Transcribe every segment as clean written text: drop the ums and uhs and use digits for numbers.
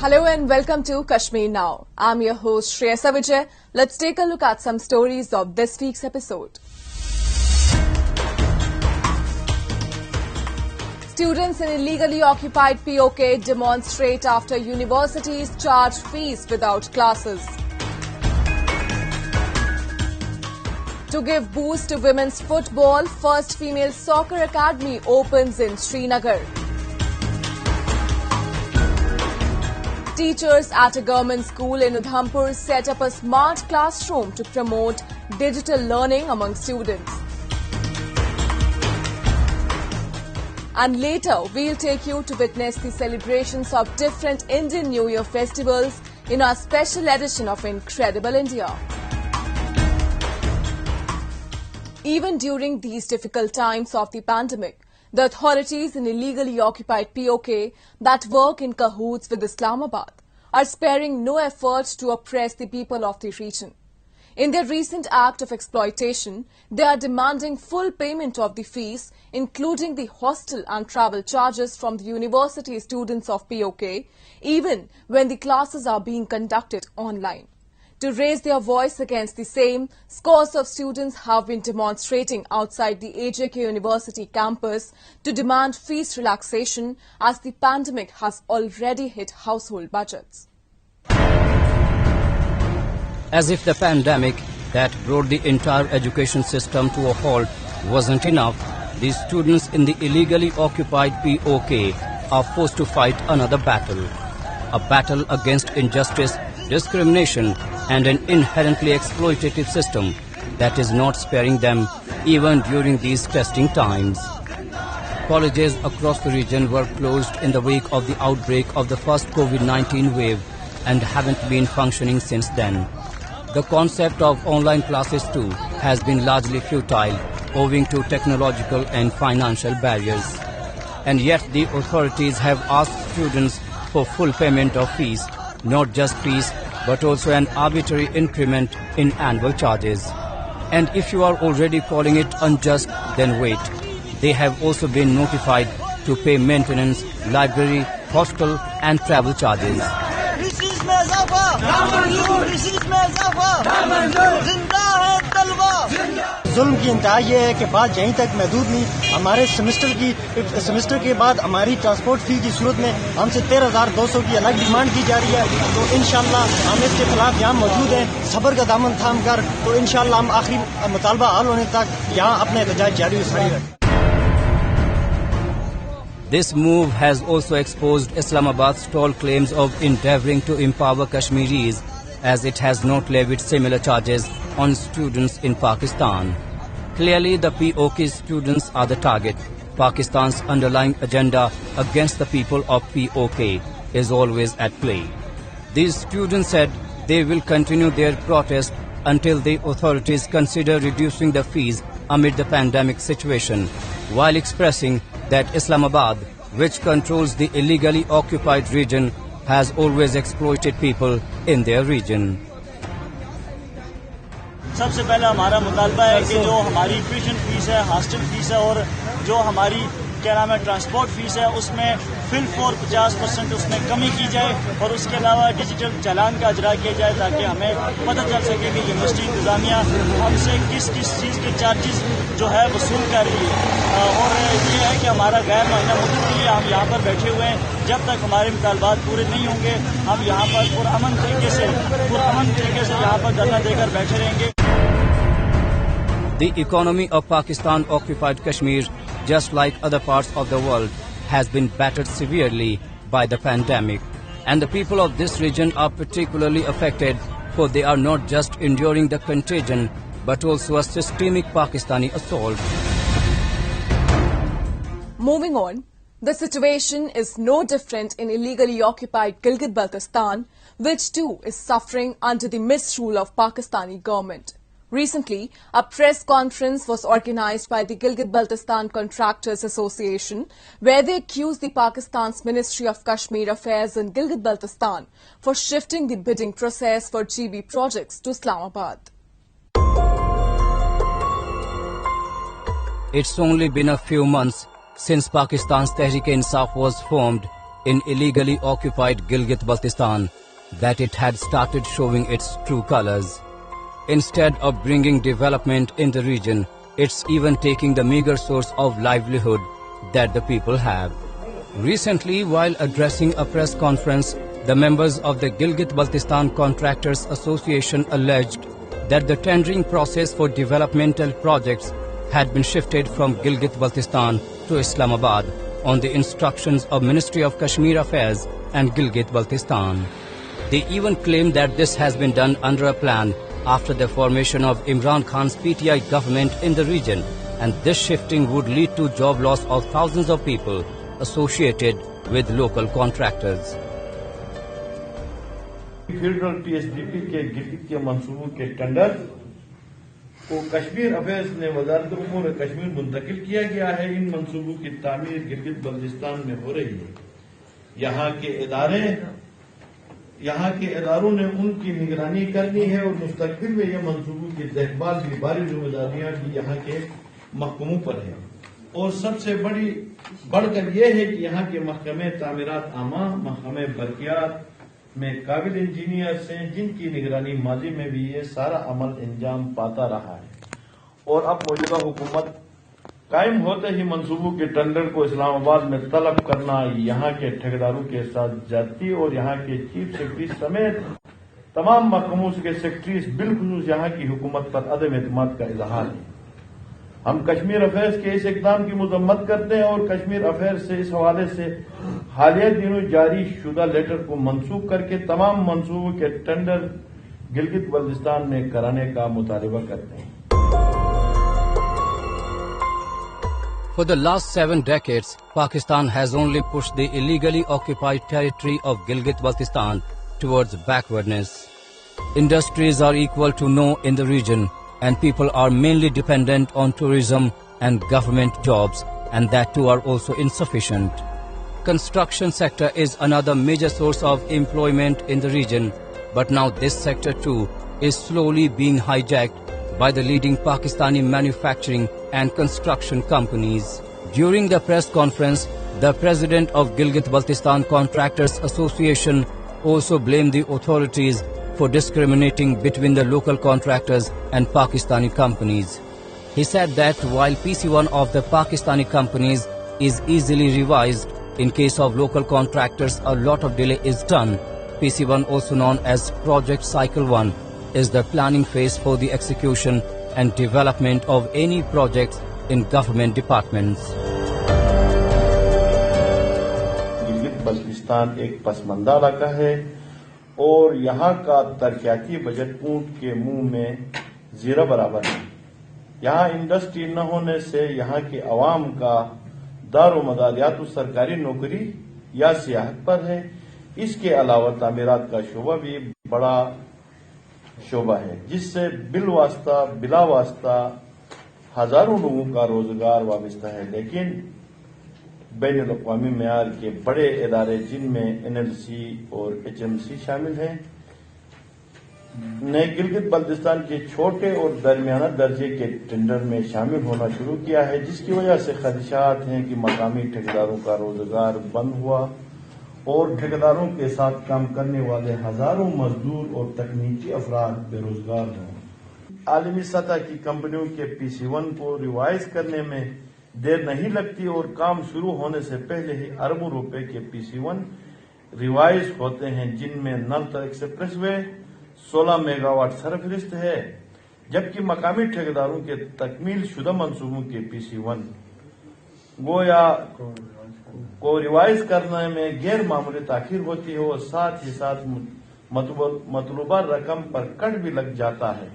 Hello and welcome to Kashmir Now. I'm your host Shreyasa Vijay. Let's take a look at some stories of this week's episode. Students in illegally occupied POK demonstrate after universities charge fees without classes. To give boost to women's football, first female soccer academy opens in Srinagar. Teachers at a government school in Udhampur set up a smart classroom to promote digital learning among students. And later, we'll take you to witness the celebrations of different Indian New Year festivals in our special edition of Incredible India. Even during these difficult times of the pandemic, the authorities in illegally occupied POK that work in cahoots with Islamabad are sparing no effort to oppress the people of the region. In their recent act of exploitation, they are demanding full payment of the fees, including the hostel and travel charges from the university students of POK, even when the classes are being conducted online. To raise their voice against the same, scores of students have been demonstrating outside the AJK University campus to demand fees relaxation as the pandemic has already hit household budgets. As if the pandemic that brought the entire education system to a halt wasn't enough, the students in the illegally occupied POK are forced to fight another battle. A battle against injustice, discrimination and an inherently exploitative system that is not sparing them even during these testing times. Colleges across the region were closed in the wake of the outbreak of the first COVID-19 wave and haven't been functioning since then. The concept of online classes too has been largely futile owing to technological and financial barriers. And yet the authorities have asked students for full payment of fees, not just fees but also an arbitrary increment in annual charges. And if you are already calling it unjust, then wait. They have also been notified to pay maintenance, library, hostel and travel charges. जुल्म की इंतहा ये है कि बात यहीं तक महदूद नहीं, हमारे सेमेस्टर के बाद हमारी ट्रांसपोर्ट फी की सूरत में हमसे 13,200 की अलग डिमांड की जा रही है। तो इंशाल्लाह हम इसके खिलाफ यहाँ मौजूद हैं, सब्र का दामन थाम कर, तो इंशाल्लाह हम आखिरी मुतालबा हल होने तक यहाँ अपने एहतजाज जारी रखेंगे। This move has also exposed Islamabad's tall claims of endeavoring to empower Kashmiris, as it has not levied similar charges on students in Pakistan. Clearly, the POK students are the target. Pakistan's underlying agenda against the people of POK is always at play. These students said they will continue their protest until the authorities consider reducing the fees amid the pandemic situation, while expressing that Islamabad, which controls the illegally occupied region, has always exploited people in their region. सबसे पहला हमारा मुतालबा है कि जो हमारी tuition fees है, hostel fees है और जो हमारी ट्रांसपोर्ट फीस है उसमें फिल फॉर 50% उसमें कमी की जाए और उसके अलावा डिजिटल चालान का अजरा किया जाए ताकि हमें पता चल सके कि यूनिवर्सिटी इंतजामिया हमसे किस किस चीज़ के चार्जेस जो है वसूल कर रही है। और ये है कि हमारा गैर मायना मुद्दत के लिए हम यहाँ पर बैठे हुए हैं। जब तक हमारे मुतालबात पूरे नहीं होंगे हम यहाँ पर पुरअमन तरीके से यहाँ पर धरना देकर बैठे रहेंगे। The economy of Pakistan occupied Kashmir, just like other parts of the world, has been battered severely by the pandemic. And the people of this region are particularly affected, for they are not just enduring the contagion, but also a systemic Pakistani assault. Moving on, the situation is no different in illegally occupied Gilgit-Baltistan, which too is suffering under the misrule of Pakistani government. Recently, a press conference was organized by the Gilgit-Baltistan Contractors Association, where they accused the Pakistan's Ministry of Kashmir Affairs in Gilgit-Baltistan for shifting the bidding process for GB projects to Islamabad. It's only been a few months since Pakistan's Tehreek-e-Insaf was formed, in illegally occupied Gilgit-Baltistan that it had started showing its true colors. Instead of bringing development in the region, it's even taking the meager source of livelihood that the people have. Recently, while addressing a press conference, the members of the Gilgit-Baltistan Contractors Association alleged that the tendering process for developmental projects had been shifted from Gilgit-Baltistan to Islamabad on the instructions of Ministry of Kashmir Affairs and Gilgit-Baltistan. They even claimed that this has been done under a plan after the formation of Imran Khan's PTI government in the region, and this shifting would lead to job loss of thousands of people associated with local contractors. Federal PSDP के गिलगित के मंसूबों के tender को Kashmir affairs ने वजारत उमूर कश्मीर मुंतकिल किया गया है। इन मंसूबों की तामीर गिलगित बल्तिस्तान में हो रही है। यहाँ के इदारों ने उनकी निगरानी करनी है और मुस्तकबिल में यह मंसूबों की देखभाल की बारी जिम्मेदारियां भी यहाँ के महकमों पर है। और सबसे बढ़कर यह है कि यहाँ के महकमे तामीरात आमा, महकमे बरकियात में काबिल इंजीनियर्स हैं, जिनकी निगरानी माजी में भी ये सारा अमल अंजाम पाता रहा है। और अब मौजूदा हुकूमत कायम होते ही मंसूबों के टेंडर को इस्लामाबाद में तलब करना यहाँ के ठेकेदारों के साथ जाती और यहाँ के चीफ सेक्रेटरी समेत तमाम महकमों के सेक्रेटरीज बिलखुसूस यहाँ की हुकूमत पर अदम एतमाद का इजहार है। हम कश्मीर अफेयर्स के इस इकदाम की मजम्मत करते हैं और कश्मीर अफेयर्स से इस हवाले से हालिया दिनों जारी शुदा लेटर को मनसूख करके तमाम मंसूबों के टेंडर गिलगित बल्तिस्तान में कराने का मुतालबा करते हैं। For the last 7 decades, Pakistan has only pushed the illegally occupied territory of Gilgit-Baltistan towards backwardness. Industries are equal to no in the region, and people are mainly dependent on tourism and government jobs, and that too are also insufficient. Construction sector is another major source of employment in the region, but now this sector too is slowly being hijacked by the leading Pakistani manufacturing and construction companies. During the press conference, the president of Gilgit-Baltistan Contractors Association also blamed the authorities for discriminating between the local contractors and Pakistani companies. He said that while PC1 of the Pakistani companies is easily revised, in case of local contractors a lot of delay is done. PC1, also known as Project Cycle 1, is the planning phase for the execution and development of any projects in government departments. Gilgit-Baltistan एक पसमानदा इलाका है और यहाँ का तरक्याती budget ऊंट के मुंह में जीरा बराबर है। यहाँ इंडस्ट्री न होने से यहाँ के अवाम का दारो मदार या तो सरकारी नौकरी या सियाहत पर है। इसके अलावा तामीरात का शोबा भी बड़ा शोबा है, जिससे बिला वास्ता हजारों लोगों का रोजगार वाबस्ता है। लेकिन बैनुल अक़वामी मेयार के बड़े इदारे जिनमें NLC और HMC शामिल हैं ने गिलगित बल्तिस्तान के छोटे और दरमियाना दर्जे के टेंडर में शामिल होना शुरू किया है, जिसकी वजह से खदशात हैं कि मकामी ठेकेदारों का रोजगार बंद हुआ और ठेकेदारों के साथ काम करने वाले हजारों मजदूर और तकनीकी अफराद बेरोजगार हैं। आलमी सतह की कंपनियों के PC1 को रिवाइज करने में देर नहीं लगती और काम शुरू होने से पहले ही अरबों रुपए के PC1 रिवाइज होते हैं, जिनमें नल तक एक्सप्रेसवे 16 मेगावाट सरफरिस्त है, जबकि मकामी ठेकेदारों के तकमील शुदा मंसूबों के PC1 गोया को रिवाइज करने में गैर मामूली ताखीर होती है और साथ ही साथ मतलूबा रकम पर कट भी लग जाता है।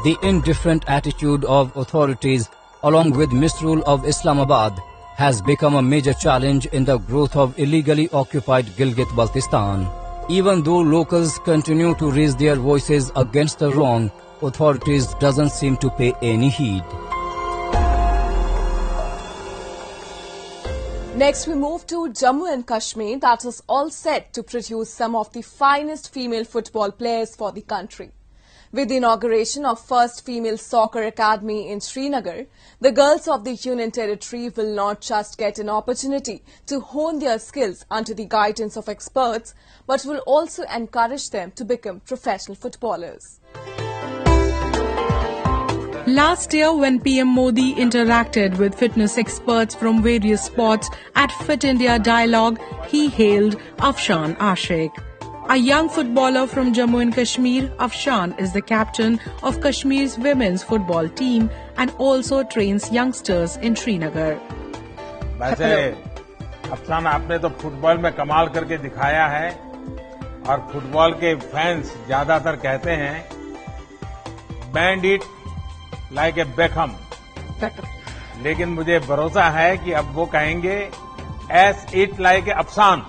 The indifferent attitude of authorities along with misrule of Islamabad has become a major challenge in the growth of illegally occupied Gilgit-Baltistan. Even though locals continue to raise their voices against the wrong, authorities doesn't seem to pay any heed. Next, we move to Jammu and Kashmir, that is all set to produce some of the finest female football players for the country. With the inauguration of first female soccer academy in Srinagar, the girls of the Union Territory will not just get an opportunity to hone their skills under the guidance of experts, but will also encourage them to become professional footballers. Last year, when PM Modi interacted with fitness experts from various sports at Fit India Dialogue, he hailed Afshan Ashiq. A young footballer from Jammu and Kashmir, Afshan is the captain of Kashmir's women's football team and also trains youngsters in Srinagar. वैसे अफसान आपने तो football में कमाल करके दिखाया है और football के फैंस ज्यादातर कहते हैं band it like a Beckham, लेकिन मुझे भरोसा है कि अब वो कहेंगे S it like a Afsan.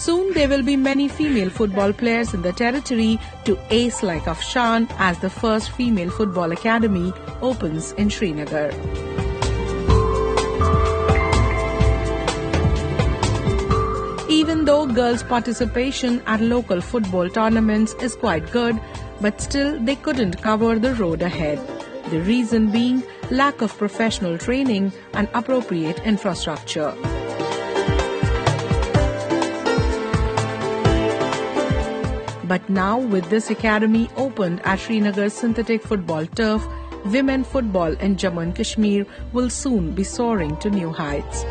Soon there will be many female football players in the territory to ace like Afshan as the first female football academy opens in Srinagar. Even though girls' participation at local football tournaments is quite good, but still they couldn't cover the road ahead. The reason being lack of professional training and appropriate infrastructure. But now, with this academy opened at Srinagar's synthetic football turf, women football in Jammu and Kashmir will soon be soaring to new heights.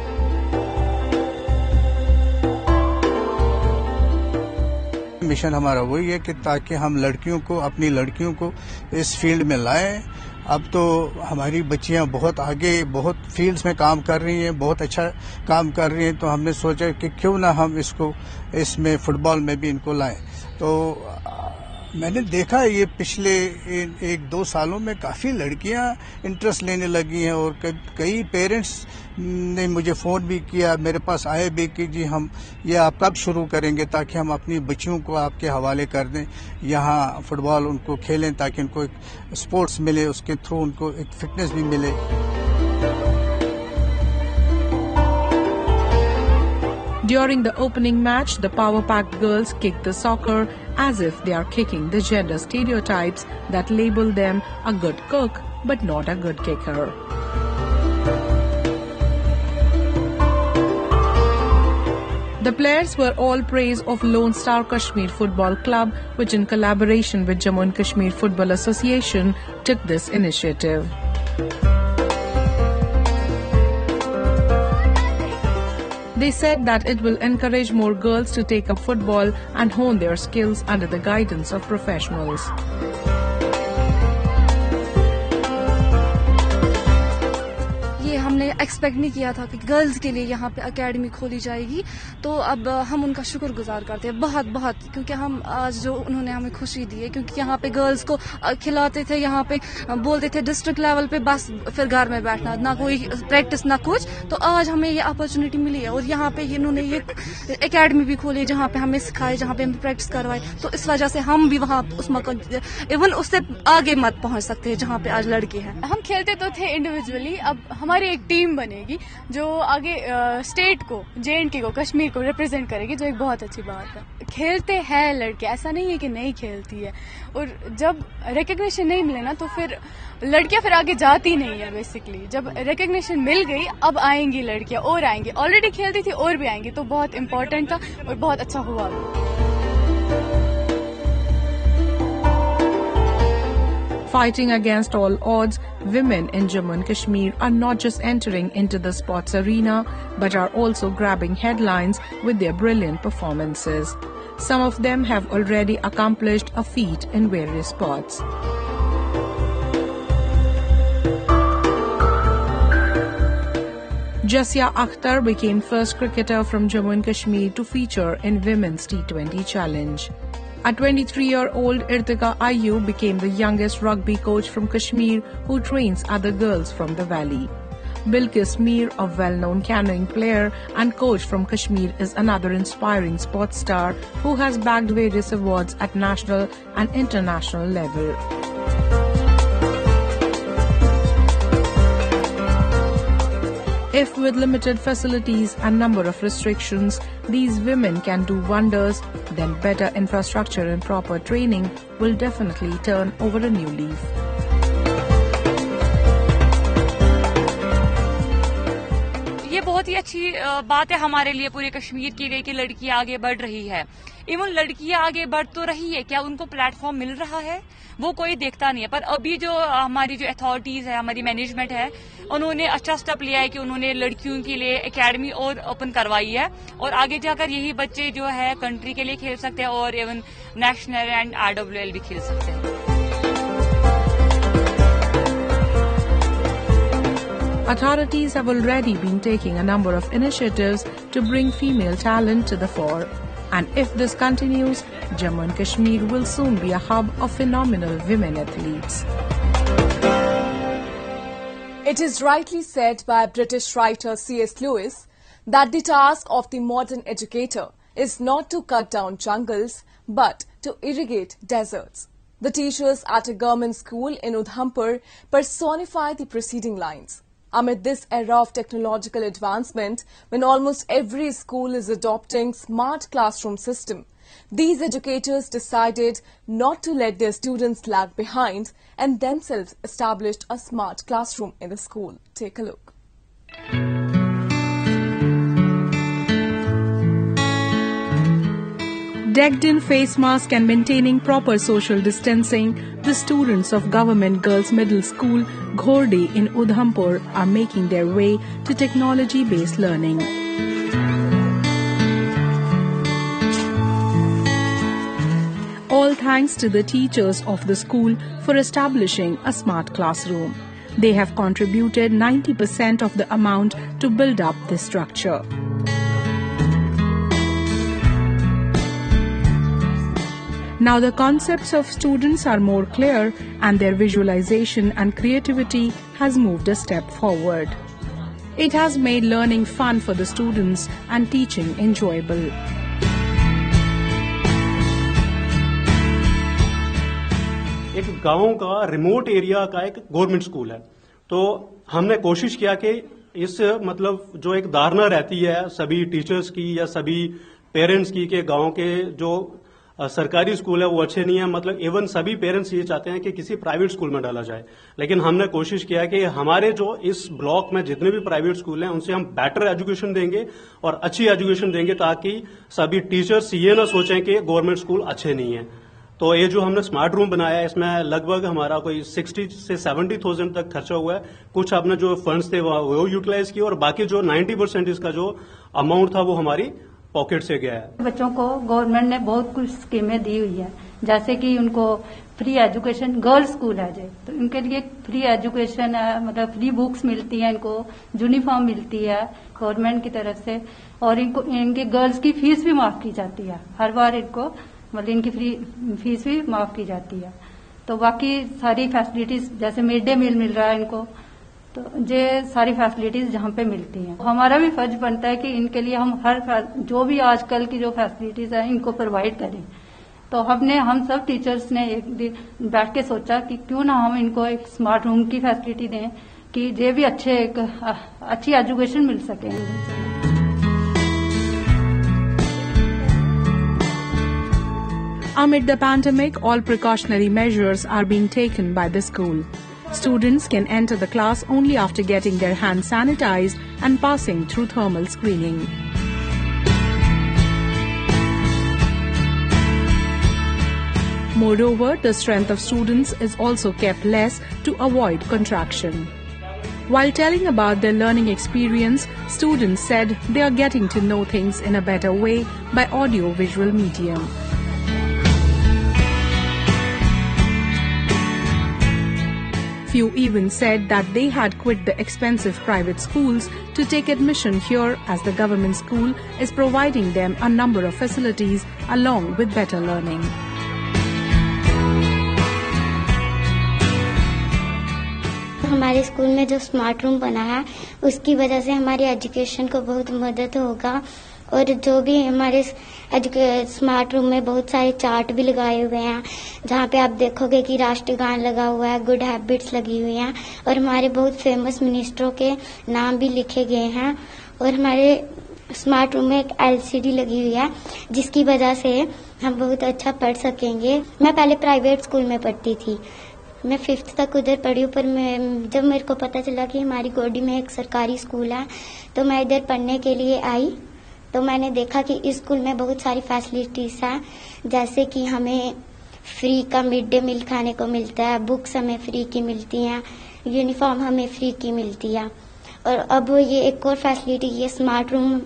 Mission हमारा वही है कि ताकि हम लड़कियों को, अपनी लड़कियों को इस फील्ड में लाएं. अब तो हमारी बच्चियां बहुत आगे, बहुत फील्ड्स में काम कर रही हैं, बहुत अच्छा काम कर रही हैं, तो हमने सोचा कि क्यों ना हम इसमें फुटबॉल में भी इनको लाएं. तो मैंने देखा ये पिछले 1-2 सालों में काफ़ी लड़कियां इंटरेस्ट लेने लगी हैं और कई पेरेंट्स ने मुझे फ़ोन भी किया, मेरे पास आए भी कि जी हम ये आप कब शुरू करेंगे ताकि हम अपनी बच्चियों को आपके हवाले कर दें, यहाँ फुटबॉल उनको खेलें ताकि उनको एक स्पोर्ट्स मिले, उसके थ्रू उनको एक फिटनेस भी मिले. During the opening match, the power-packed girls kicked the soccer as if they are kicking the gender stereotypes that label them a good cook but not a good kicker. The players were all praise of Lone Star Kashmir Football Club, which in collaboration with Jammu and Kashmir Football Association took this initiative. They said that it will encourage more girls to take up football and hone their skills under the guidance of professionals. हमने expect नहीं किया था कि girls के लिए यहाँ पे academy खोली जाएगी, तो अब हम उनका शुक्रगुजार करते हैं बहुत बहुत, क्योंकि हम आज जो उन्होंने हमें खुशी दी है, क्योंकि यहाँ पे गर्ल्स को खिलाते थे, यहाँ पे बोलते थे डिस्ट्रिक्ट लेवल पे बस फिर घर में बैठना, ना कोई प्रैक्टिस ना कुछ. तो आज हमें ये अपॉर्चुनिटी मिली है और यहाँ पे इन्होंने ये एकेडमी भी खोली जहाँ पे हमें सिखाए, जहाँ पे हमें प्रैक्टिस करवाए. तो इस वजह से हम भी वहाँ उस मौका इवन उससे आगे मत पहुँच सकते हैं जहाँ पे आज लड़के हैं. हम खेलते तो थे इंडिविजुअली, अब हमारी एक टीम बनेगी जो आगे स्टेट को, JNK को, कश्मीर को रिप्रेजेंट करेगी, जो एक बहुत अच्छी बात है. खेलते हैं लड़के, ऐसा नहीं है कि नहीं खेलती है, और जब रिकग्निशन नहीं मिले ना तो फिर लड़कियां फिर आगे जाती नहीं है. बेसिकली जब रिकग्निशन मिल गई अब आएंगी लड़कियां और आएंगी, ऑलरेडी खेलती थी और भी आएंगी, तो बहुत इंपॉर्टेंट था और बहुत अच्छा हुआ. Fighting against all odds, women in Jammu and Kashmir are not just entering into the sports arena, but are also grabbing headlines with their brilliant performances. Some of them have already accomplished a feat in various sports. Jasya Akhtar became first cricketer from Jammu and Kashmir to feature in Women's T20 Challenge. A 23-year-old Irtika Ayu became the youngest rugby coach from Kashmir who trains other girls from the valley. Bilkis Mir, a well-known canoeing player and coach from Kashmir, is another inspiring sports star who has bagged various awards at national and international level. If with limited facilities and number of restrictions, these women can do wonders, then better infrastructure and proper training will definitely turn over a new leaf. ये बहुत ही अच्छी बात है हमारे लिए, पूरे कश्मीर के लिए, कि लड़कियां आगे बढ़ रही है। इवन लड़कियां आगे बढ़ तो रही है, क्या उनको प्लेटफॉर्म मिल रहा है वो कोई देखता नहीं है। पर अभी जो हमारी जो अथॉरिटीज है, हमारी मैनेजमेंट है, उन्होंने अच्छा स्टेप लिया है कि उन्होंने लड़कियों के लिए एकेडमी और ओपन करवाई है, और आगे जाकर यही बच्चे जो है कंट्री के लिए खेल सकते हैं और इवन नेशनल एंड IWL भी खेल सकते हैं। Authorities have already been taking a number of initiatives to bring female talent to the fore. And if this continues, Jammu and Kashmir will soon be a hub of phenomenal women athletes. It is rightly said by British writer C.S. Lewis that the task of the modern educator is not to cut down jungles, but to irrigate deserts. The teachers at a government school in Udhampur personify the preceding lines. Amid this era of technological advancement, when almost every school is adopting smart classroom system, these educators decided not to let their students lag behind and themselves established a smart classroom in the school. Take a look. Decked in face mask and maintaining proper social distancing, the students of Government Girls Middle School, Ghorde in Udhampur are making their way to technology-based learning. All thanks to the teachers of the school for establishing a smart classroom. They have contributed 90% of the amount to build up this structure. Now the concepts of students are more clear and their visualization and creativity has moved a step forward. It has made learning fun for the students and teaching enjoyable. एक गांव का remote area का एक government school है, तो हमने कोशिश किया कि इस मतलब जो एक धारणा रहती है सभी टीचर्स की या सभी पेरेंट्स की कि गांव के जो सरकारी स्कूल है वो अच्छे नहीं है, मतलब इवन सभी पेरेंट्स ये चाहते हैं कि किसी प्राइवेट स्कूल में डाला जाए। लेकिन हमने कोशिश किया कि हमारे जो इस ब्लॉक में जितने भी प्राइवेट स्कूल हैं उनसे हम बेटर एजुकेशन देंगे और अच्छी एजुकेशन देंगे, ताकि सभी टीचर्स ये ना सोचें कि गवर्नमेंट स्कूल अच्छे नहीं है। तो ये जो हमने स्मार्ट रूम बनाया है, इसमें लगभग हमारा कोई 60 से 70,000 तक खर्चा हुआ है। कुछ आपने जो फंड्स थे वो यूटिलाइज किए और बाकी जो 90% इसका जो अमाउंट था वो हमारी पॉकेट से गया है। बच्चों को गवर्नमेंट ने बहुत कुछ स्कीमें दी हुई है, जैसे कि उनको फ्री एजुकेशन, गर्ल्स स्कूल है तो उनके लिए फ्री एजुकेशन है, मतलब फ्री बुक्स मिलती है, इनको यूनिफॉर्म मिलती है गवर्नमेंट की तरफ से, और इनको इनके गर्ल्स की फीस भी माफ की जाती है हर बार, इनको मतलब इनकी फ्री फीस भी माफ की जाती है। तो बाकी सारी फैसिलिटीज जैसे मिड डे मील मिल रहा है इनको, तो ये सारी फैसिलिटीज जहाँ पे मिलती हैं। हमारा भी फर्ज बनता है कि इनके लिए हम हर जो भी आजकल की जो फैसिलिटीज है इनको प्रोवाइड करें। तो हम सब टीचर्स ने एक दिन बैठ के सोचा कि क्यों ना हम इनको एक स्मार्ट रूम की फैसिलिटी दें कि ये भी अच्छी एजुकेशन मिल सके। Amid the pandemic, all precautionary measures are being taken by the school. Students can enter the class only after getting their hands sanitized and passing through thermal screening. Moreover, the strength of students is also kept less to avoid contraction. While telling about their learning experience, students said they are getting to know things in a better way by audio-visual medium. Few even said that they had quit the expensive private schools to take admission here, as the government school is providing them a number of facilities along with better learning. हमारे school में जो smart room बना है उसकी वजह से हमारी education को बहुत मदद होगा और जो भी हमारे स्मार्ट रूम में बहुत सारे चार्ट भी लगाए हुए हैं, जहाँ पे आप देखोगे कि राष्ट्रगान लगा हुआ है, गुड हैबिट्स लगी हुई हैं और हमारे बहुत फेमस मिनिस्टरों के नाम भी लिखे गए हैं। और हमारे स्मार्ट रूम में एक LCD लगी हुई है, जिसकी वजह से हम बहुत अच्छा पढ़ सकेंगे। मैं पहले प्राइवेट स्कूल में पढ़ती थी, मैं 5th तक उधर पढ़ी हूँ, पर जब मेरे को पता चला कि हमारी गोडी में एक सरकारी स्कूल है तो मैं इधर पढ़ने के लिए आई। तो मैंने देखा कि इस स्कूल में बहुत सारी फैसिलिटीज हैं, जैसे कि हमें फ्री का मिड डे मील खाने को मिलता है, बुक्स हमें फ्री की मिलती हैं, यूनिफॉर्म हमें फ्री की मिलती है। और अब ये एक और फैसिलिटी, ये स्मार्ट रूम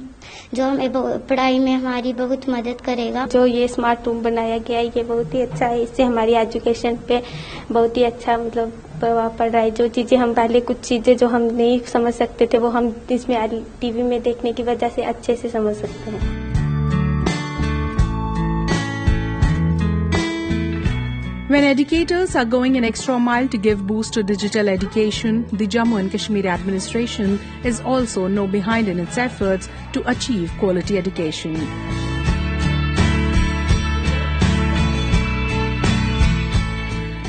जो हमें पढ़ाई में हमारी बहुत मदद करेगा। जो ये स्मार्ट रूम बनाया गया है ये बहुत ही अच्छा है, इससे हमारी एजुकेशन पे बहुत ही अच्छा मतलब प्रभाव पड़ रहा है। जो चीजें हम पहले कुछ चीजें जो हम नहीं समझ सकते थे वो हम इसमें टीवी में देखने की वजह से अच्छे से समझ सकते हैं। When educators are going an extra mile to give boost to digital education, the Jammu and Kashmir administration is also no behind in its efforts to achieve quality education.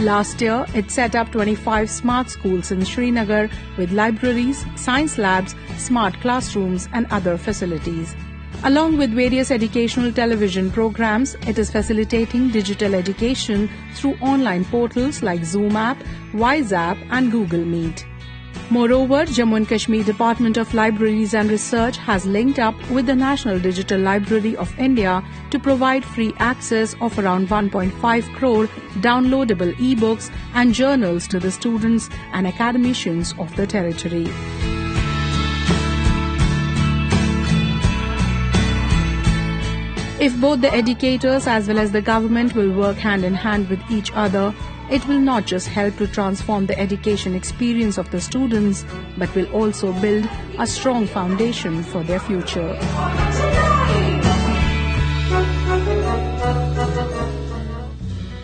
Last year, it set up 25 smart schools in Srinagar with libraries, science labs, smart classrooms and other facilities. Along with various educational television programs, it is facilitating digital education through online portals like Zoom app, Wise app and Google Meet. Moreover, Jammu and Kashmir Department of Libraries and Research has linked up with the National Digital Library of India to provide free access of around 1.5 crore downloadable e-books and journals to the students and academicians of the territory. If both the educators as well as the government will work hand in hand with each other, it will not just help to transform the education experience of the students, but will also build a strong foundation for their future.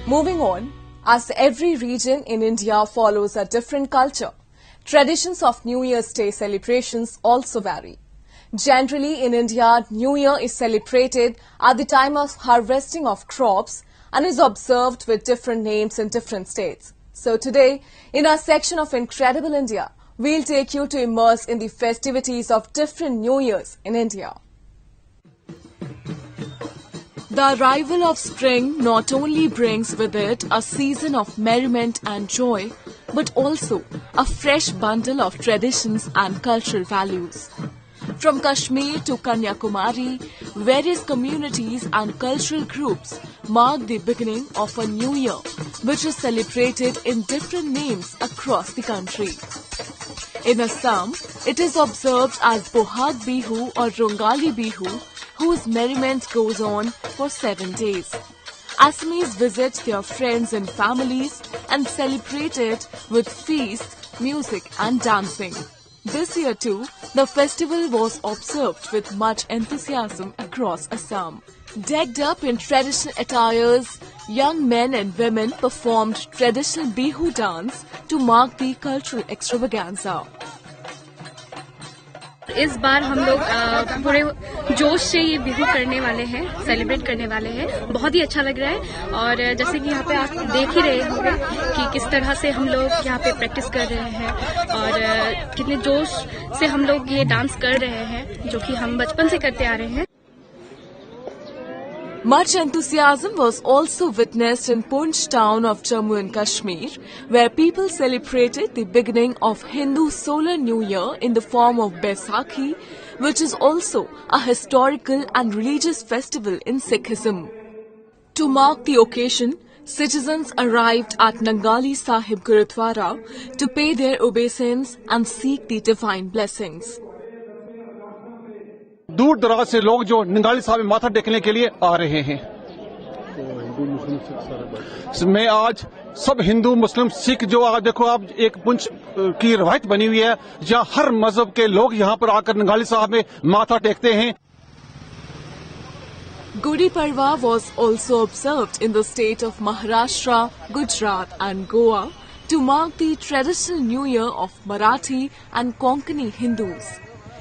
Moving on, as every region in India follows a different culture, traditions of New Year's Day celebrations also vary. Generally, in India, New Year is celebrated at the time of harvesting of crops and is observed with different names in different states. So today, in our section of Incredible India, we'll take you to immerse in the festivities of different New Years in India. The arrival of spring not only brings with it a season of merriment and joy, but also a fresh bundle of traditions and cultural values. From Kashmir to Kanyakumari, various communities and cultural groups mark the beginning of a new year, which is celebrated in different names across the country. In Assam, it is observed as Bohag Bihu or Rongali Bihu, whose merriment goes on for 7 days. Assamese visit their friends and families and celebrate it with feasts, music and dancing. This year too, the festival was observed with much enthusiasm across Assam. Decked up in traditional attires, young men and women performed traditional Bihu dance to mark the cultural extravaganza. इस बार हम लोग पूरे जोश से ये बिहू करने वाले हैं, सेलिब्रेट करने वाले हैं। बहुत ही अच्छा लग रहा है और जैसे कि यहाँ पे आप देख ही रहे होंगे कि किस तरह से हम लोग यहाँ पे प्रैक्टिस कर रहे हैं और कितने जोश से हम लोग ये डांस कर रहे हैं, जो कि हम बचपन से करते आ रहे हैं। Much enthusiasm was also witnessed in Poonch town of Jammu and Kashmir, where people celebrated the beginning of Hindu Solar New Year in the form of Baisakhi, which is also a historical and religious festival in Sikhism. To mark the occasion, citizens arrived at Nangali Sahib Gurudwara to pay their obeisance and seek the divine blessings. दूर दराज से लोग जो नंगाली साहब में माथा टेकने के लिए आ रहे हैं। मैं आज सब हिंदू मुस्लिम सिख जो आज देखो आप एक पुंछ की रवायत बनी हुई है जहाँ हर मजहब के लोग यहाँ पर आकर नंगाली साहब में माथा टेकते हैं। Gudi Padwa was also observed in the state of Maharashtra, Gujarat and Goa to mark the traditional New Year of Marathi and Konkani Hindus.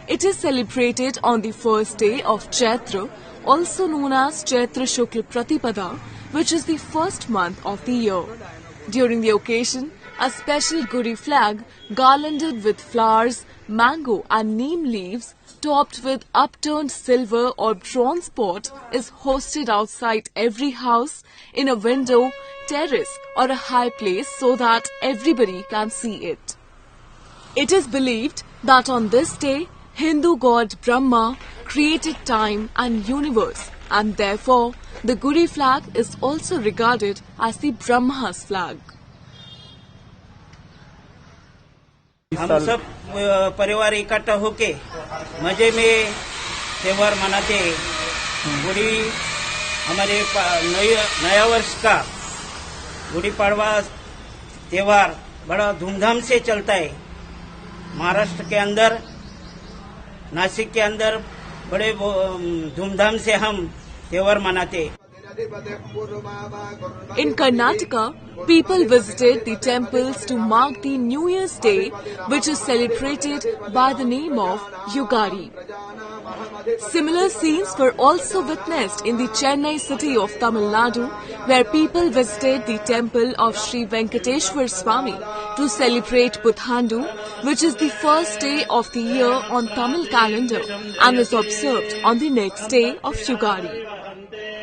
It is celebrated on the first day of Chaitra, also known as Chaitra Shukla Pratipada, which is the first month of the year. During the occasion, a special Gudi flag garlanded with flowers, mango and neem leaves, topped with upturned silver or bronze pot, is hosted outside every house, in a window, terrace or a high place so that everybody can see it. It is believed that on this day, Hindu god Brahma created time and universe, and therefore the Gudi flag is also regarded as the Brahma's flag. हम सब परिवार इकट्ठा होके मजे में त्योहार मनाते हैं। गुड़ी हमारे नया वर्ष का गुड़ी पड़वा त्योहार बड़ा धूमधाम से चलता है। महाराष्ट्र के अंदर, नासिक के अंदर बड़े धूमधाम से हम त्योहार मनाते हैं। In Karnataka, people visited the temples to mark the New Year's Day, which is celebrated by the name of Yugadi. Similar scenes were also witnessed in the Chennai city of Tamil Nadu, where people visited the temple of Sri Venkateshwar Swami to celebrate Puthandu, which is the first day of the year on Tamil calendar and is observed on the next day of Yugadi.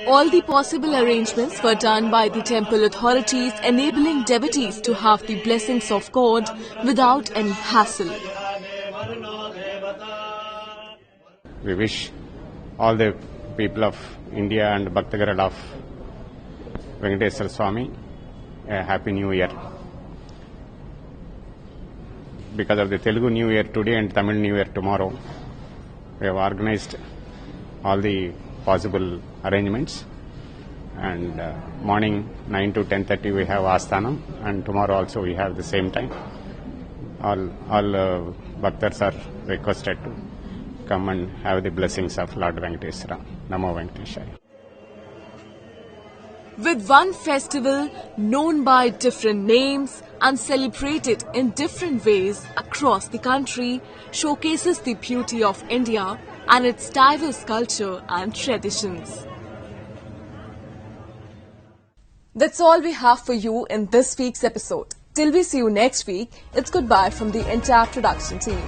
All the possible arrangements were done by the temple authorities, enabling devotees to have the blessings of God without any hassle. We wish all the people of India and Bhaktagara of Venkateshwar Swami a Happy New Year. Because of the Telugu New Year today and Tamil New Year tomorrow, we have organized all the possible arrangements, and morning 9 to 10:30 we have Asthanam, and tomorrow also we have the same time. All Bhaktars are requested to come and have the blessings of Lord Venkateshwara. Namo Venkateshaya. With one festival known by different names and celebrated in different ways across the country, showcases the beauty of India and its diverse culture and traditions. That's all we have for you in this week's episode. Till we see you next week, it's goodbye from the entire production team.